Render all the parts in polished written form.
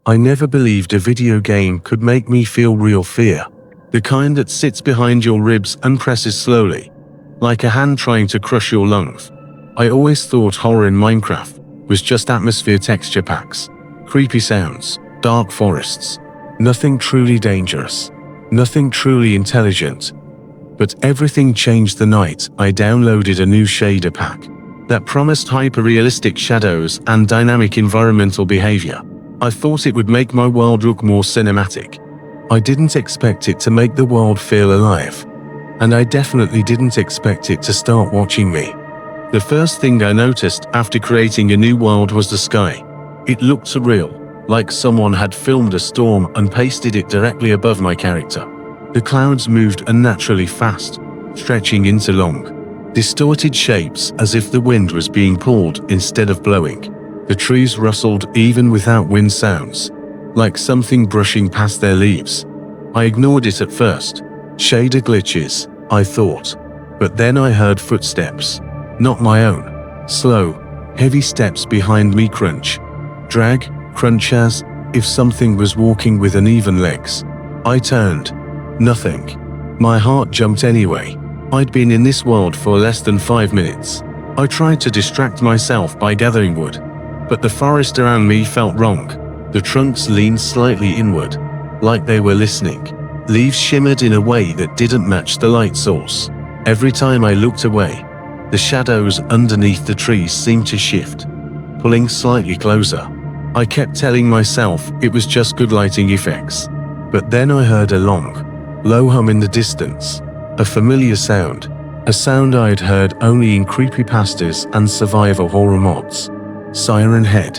I never believed a video game could make me feel real fear. The kind that sits behind your ribs and presses slowly, like a hand trying to crush your lungs. I always thought horror in Minecraft was just atmosphere texture packs, creepy sounds, dark forests. Nothing truly dangerous. Nothing truly intelligent. But everything changed the night I downloaded a new shader pack that promised hyper-realistic shadows and dynamic environmental behavior. I thought it would make my world look more cinematic. I didn't expect it to make the world feel alive. And I definitely didn't expect it to start watching me. The first thing I noticed after creating a new world was the sky. It looked surreal, like someone had filmed a storm and pasted it directly above my character. The clouds moved unnaturally fast, stretching into long, distorted shapes as if the wind was being pulled instead of blowing. The trees rustled even without wind sounds, like something brushing past their leaves. I ignored it at first. Shader glitches, I thought. But then I heard footsteps. Not my own. Slow, heavy steps behind me crunch. Drag, crunch as if something was walking with uneven legs. I turned. Nothing. My heart jumped anyway. I'd been in this world for less than 5 minutes. I tried to distract myself by gathering wood. But the forest around me felt wrong. The trunks leaned slightly inward, like they were listening. Leaves shimmered in a way that didn't match the light source. Every time I looked away, the shadows underneath the trees seemed to shift, pulling slightly closer. I kept telling myself it was just good lighting effects. But then I heard a long, low hum in the distance. A familiar sound. A sound I'd heard only in creepypastas and survival horror mods. Siren Head.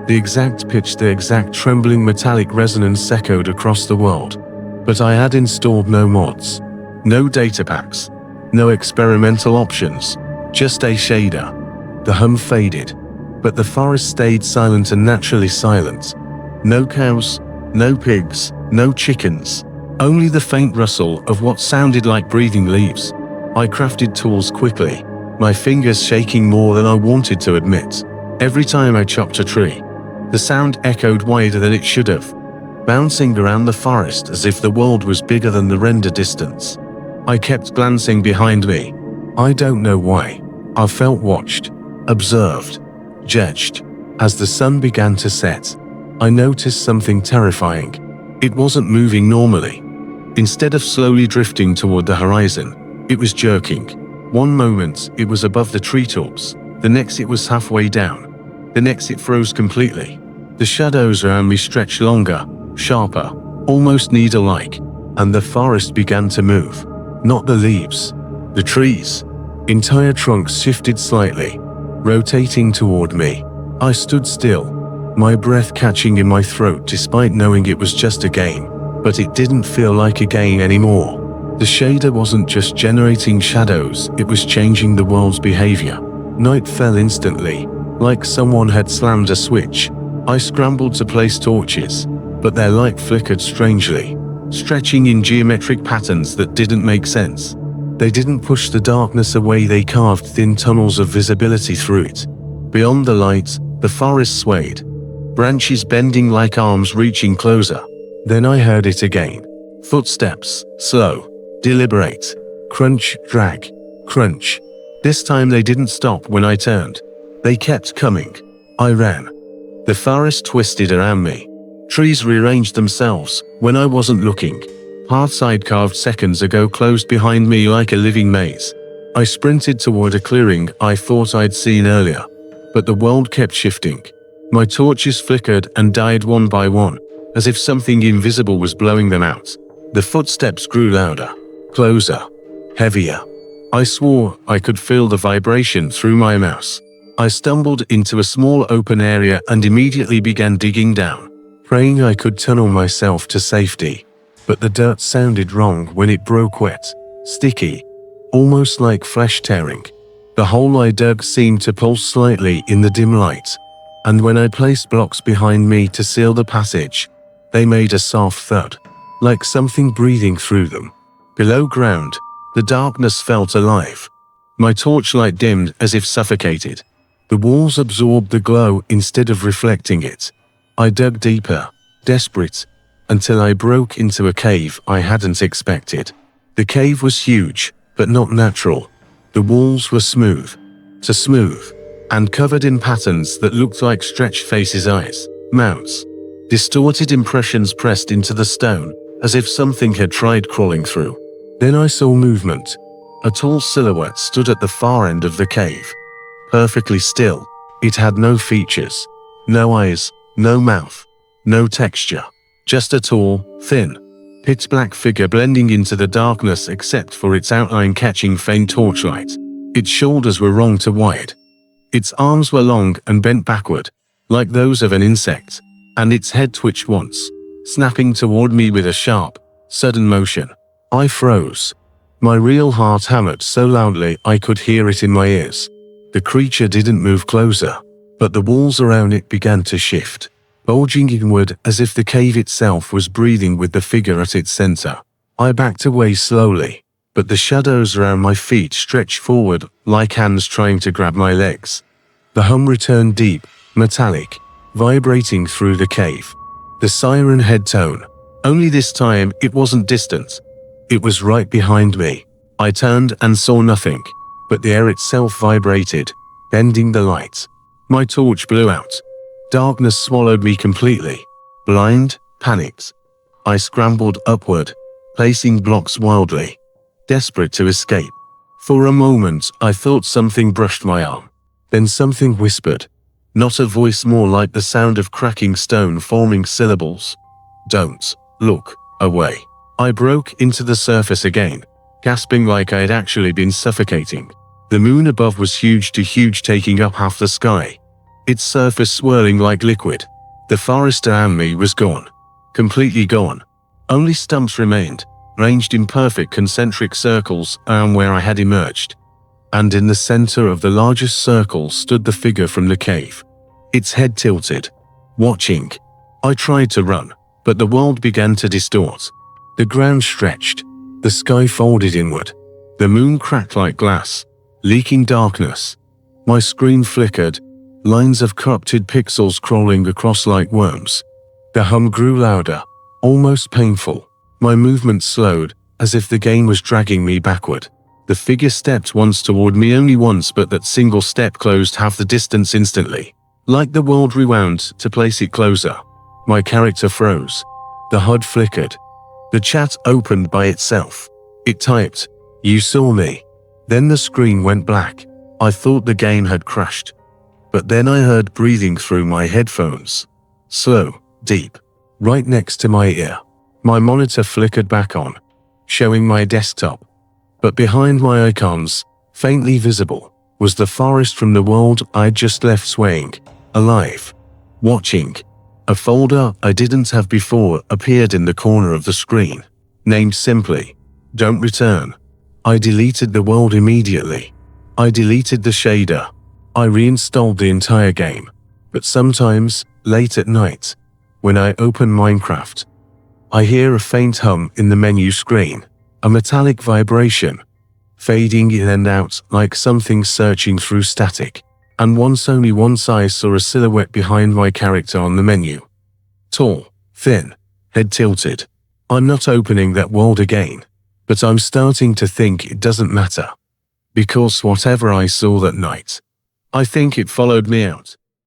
The exact pitch, the exact trembling metallic resonance echoed across the world. But I had installed no mods. No data packs. No experimental options. Just a shader. The hum faded. But the forest stayed silent and naturally silent. No cows, no pigs, no chickens. Only the faint rustle of what sounded like breathing leaves. I crafted tools quickly, my fingers shaking more than I wanted to admit. Every time I chopped a tree, the sound echoed wider than it should have, bouncing around the forest as if the world was bigger than the render distance. I kept glancing behind me. I don't know why. I felt watched, observed, judged. As the sun began to set, I noticed something terrifying. It wasn't moving normally. Instead of slowly drifting toward the horizon, it was jerking. One moment it was above the treetops, the next it was halfway down, the next it froze completely. The shadows around me stretched longer, sharper, almost needle-like, and the forest began to move. Not the leaves, the trees. Entire trunks shifted slightly, rotating toward me. I stood still, my breath catching in my throat despite knowing it was just a game. But it didn't feel like a game anymore. The shader wasn't just generating shadows, it was changing the world's behavior. Night fell instantly, like someone had slammed a switch. I scrambled to place torches, but their light flickered strangely, stretching in geometric patterns that didn't make sense. They didn't push the darkness away, they carved thin tunnels of visibility through it. Beyond the light, the forest swayed, branches bending like arms reaching closer. Then I heard it again. Footsteps, slow, deliberate. Crunch, drag, crunch. This time they didn't stop when I turned. They kept coming. I ran. The forest twisted around me. Trees rearranged themselves when I wasn't looking. Paths I'd carved seconds ago closed behind me like a living maze. I sprinted toward a clearing I thought I'd seen earlier. But the world kept shifting. My torches flickered and died one by one, as if something invisible was blowing them out. The footsteps grew louder, closer, heavier. I swore I could feel the vibration through my mouse. I stumbled into a small open area and immediately began digging down, praying I could tunnel myself to safety. But the dirt sounded wrong when it broke wet, sticky, almost like flesh tearing. The hole I dug seemed to pulse slightly in the dim light, and when I placed blocks behind me to seal the passage, they made a soft thud, like something breathing through them. Below ground, the darkness felt alive. My torchlight dimmed as if suffocated. The walls absorbed the glow instead of reflecting it. I dug deeper, desperate, until I broke into a cave I hadn't expected. The cave was huge, but not natural. The walls were smooth, too smooth, and covered in patterns that looked like stretched faces' eyes, mouths, distorted impressions pressed into the stone, as if something had tried crawling through. Then I saw movement. A tall silhouette stood at the far end of the cave. Perfectly still. It had no features, no eyes, no mouth, no texture. Just a tall, thin, pitch-black figure blending into the darkness except for its outline catching faint torchlight. Its shoulders were wrong to wide. Its arms were long and bent backward, like those of an insect, and its head twitched once, snapping toward me with a sharp, sudden motion. I froze. My real heart hammered so loudly I could hear it in my ears. The creature didn't move closer, but the walls around it began to shift, bulging inward as if the cave itself was breathing with the figure at its center. I backed away slowly, but the shadows around my feet stretched forward like hands trying to grab my legs. The hum returned deep, metallic, vibrating through the cave. The siren head tone. Only this time it wasn't distant. It was right behind me. I turned and saw nothing, but the air itself vibrated, bending the light. My torch blew out. Darkness swallowed me completely. Blind, panicked. I scrambled upward, placing blocks wildly, desperate to escape. For a moment I thought something brushed my arm. Then something whispered. Not a voice, more like the sound of cracking stone forming syllables. Don't look away. I broke into the surface again, gasping like I had actually been suffocating. The moon above was huge, taking up half the sky, its surface swirling like liquid. The forest around me was gone. Completely gone. Only stumps remained, ranged in perfect concentric circles around where I had emerged. And in the center of the largest circle stood the figure from the cave, its head tilted, watching. I tried to run, but the world began to distort. The ground stretched, the sky folded inward. The moon cracked like glass, leaking darkness. My screen flickered, lines of corrupted pixels crawling across like worms. The hum grew louder, almost painful. My movement slowed, as if the game was dragging me backward. The figure stepped once toward me, only once, but that single step closed half the distance instantly. Like the world rewound to place it closer. My character froze. The HUD flickered. The chat opened by itself. It typed, "You saw me." Then the screen went black. I thought the game had crashed. But then I heard breathing through my headphones. Slow, deep, right next to my ear. My monitor flickered back on, showing my desktop. But behind my icons, faintly visible, was the forest from the world I'd just left, swaying, alive, watching. A folder I didn't have before appeared in the corner of the screen, named simply, "Don't Return." I deleted the world immediately. I deleted the shader. I reinstalled the entire game. But sometimes, late at night, when I open Minecraft, I hear a faint hum in the menu screen, a metallic vibration, fading in and out like something searching through static. And only once I saw a silhouette behind my character on the menu. Tall, thin, head tilted. I'm not opening that world again, but I'm starting to think it doesn't matter. Because whatever I saw that night, I think it followed me out.